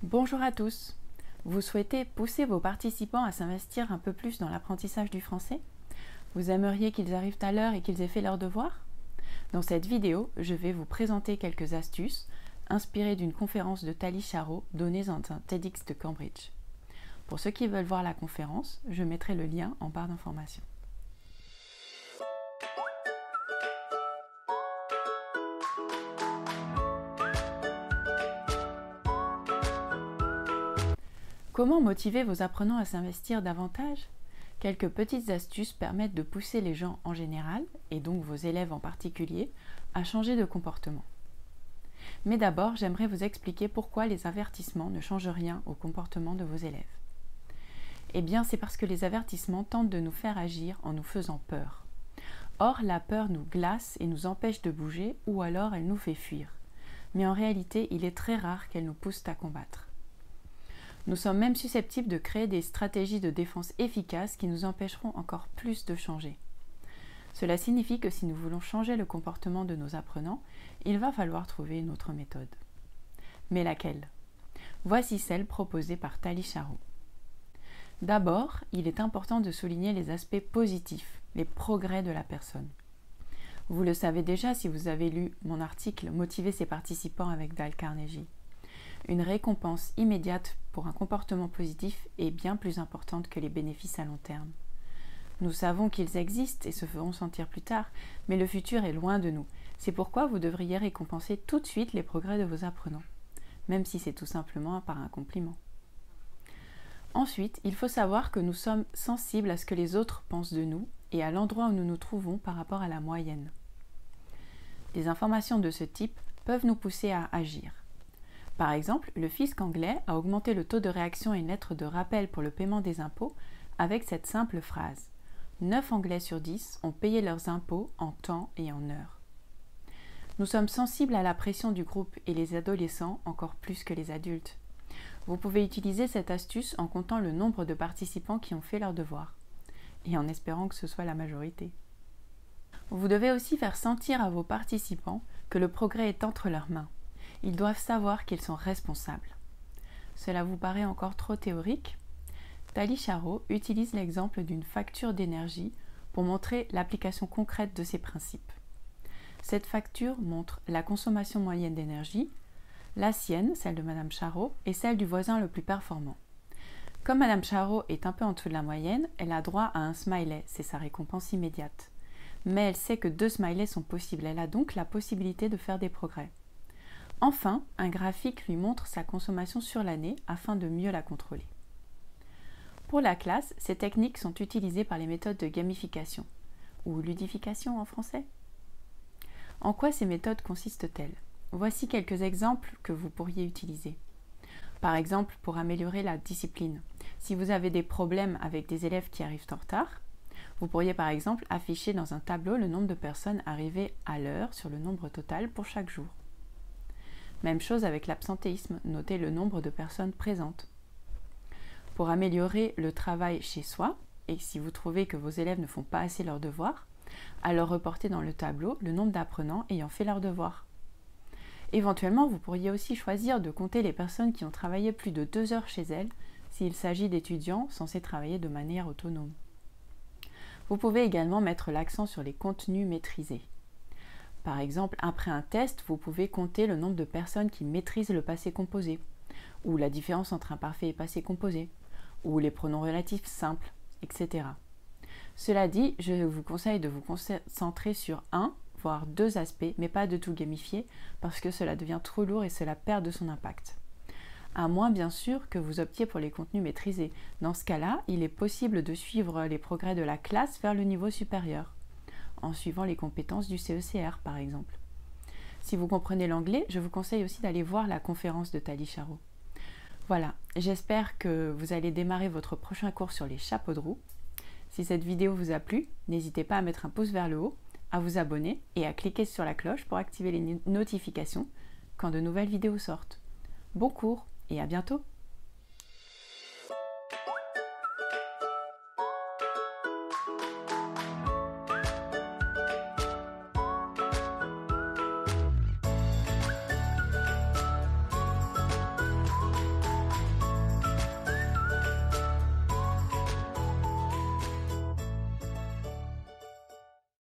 Bonjour à tous. Vous souhaitez pousser vos participants à s'investir un peu plus dans l'apprentissage du français? Vous aimeriez qu'ils arrivent à l'heure et qu'ils aient fait leurs devoirs? Dans cette vidéo, je vais vous présenter quelques astuces inspirées d'une conférence de Tali Charot donnée dans un TEDx de Cambridge. Pour ceux qui veulent voir la conférence, je mettrai le lien en barre d'information. Comment motiver vos apprenants à s'investir davantage? Quelques petites astuces permettent de pousser les gens en général, et donc vos élèves en particulier, à changer de comportement. Mais d'abord, j'aimerais vous expliquer pourquoi les avertissements ne changent rien au comportement de vos élèves. Eh bien, c'est parce que les avertissements tentent de nous faire agir en nous faisant peur. Or, la peur nous glace et nous empêche de bouger, ou alors elle nous fait fuir. Mais en réalité, il est très rare qu'elle nous pousse à combattre. Nous sommes même susceptibles de créer des stratégies de défense efficaces qui nous empêcheront encore plus de changer. Cela signifie que si nous voulons changer le comportement de nos apprenants, il va falloir trouver une autre méthode. Mais laquelle? Voici celle proposée par Tali Charot. D'abord, il est important de souligner les aspects positifs, les progrès de la personne. Vous le savez déjà si vous avez lu mon article « Motiver ses participants » avec Dale Carnegie. Une récompense immédiate pour un comportement positif est bien plus importante que les bénéfices à long terme. Nous savons qu'ils existent et se feront sentir plus tard, mais le futur est loin de nous. C'est pourquoi vous devriez récompenser tout de suite les progrès de vos apprenants, même si c'est tout simplement par un compliment. Ensuite, il faut savoir que nous sommes sensibles à ce que les autres pensent de nous et à l'endroit où nous nous trouvons par rapport à la moyenne. Des informations de ce type peuvent nous pousser à agir. Par exemple, le fisc anglais a augmenté le taux de réaction à une lettre de rappel pour le paiement des impôts avec cette simple phrase « 9 Anglais sur 10 ont payé leurs impôts en temps et en heure ». Nous sommes sensibles à la pression du groupe et les adolescents encore plus que les adultes. Vous pouvez utiliser cette astuce en comptant le nombre de participants qui ont fait leurs devoirs et en espérant que ce soit la majorité. Vous devez aussi faire sentir à vos participants que le progrès est entre leurs mains. Ils doivent savoir qu'ils sont responsables. Cela vous paraît encore trop théorique? Tali Charot utilise l'exemple d'une facture d'énergie pour montrer l'application concrète de ces principes. Cette facture montre la consommation moyenne d'énergie, la sienne, celle de Madame Charot, et celle du voisin le plus performant. Comme Madame Charot est un peu en dessous de la moyenne, elle a droit à un smiley, c'est sa récompense immédiate. Mais elle sait que 2 smileys sont possibles, elle a donc la possibilité de faire des progrès. Enfin, un graphique lui montre sa consommation sur l'année afin de mieux la contrôler. Pour la classe, ces techniques sont utilisées par les méthodes de gamification, ou ludification en français. En quoi ces méthodes consistent-elles? Voici quelques exemples que vous pourriez utiliser. Par exemple, pour améliorer la discipline. Si vous avez des problèmes avec des élèves qui arrivent en retard, vous pourriez par exemple afficher dans un tableau le nombre de personnes arrivées à l'heure sur le nombre total pour chaque jour. Même chose avec l'absentéisme, notez le nombre de personnes présentes. Pour améliorer le travail chez soi, et si vous trouvez que vos élèves ne font pas assez leurs devoirs, alors reportez dans le tableau le nombre d'apprenants ayant fait leurs devoirs. Éventuellement, vous pourriez aussi choisir de compter les personnes qui ont travaillé plus de 2 heures chez elles, s'il s'agit d'étudiants censés travailler de manière autonome. Vous pouvez également mettre l'accent sur les contenus maîtrisés. Par exemple, après un test, vous pouvez compter le nombre de personnes qui maîtrisent le passé composé, ou la différence entre imparfait et passé composé, ou les pronoms relatifs simples, etc. Cela dit, je vous conseille de vous concentrer sur un, voire 2 aspects, mais pas de tout gamifier, parce que cela devient trop lourd et cela perd de son impact. À moins, bien sûr, que vous optiez pour les contenus maîtrisés. Dans ce cas-là, il est possible de suivre les progrès de la classe vers le niveau supérieur, en suivant les compétences du CECR par exemple. Si vous comprenez l'anglais, je vous conseille aussi d'aller voir la conférence de Tali Charot. Voilà, j'espère que vous allez démarrer votre prochain cours sur les chapeaux de roue. Si cette vidéo vous a plu, n'hésitez pas à mettre un pouce vers le haut, à vous abonner et à cliquer sur la cloche pour activer les notifications quand de nouvelles vidéos sortent. Bon cours et à bientôt!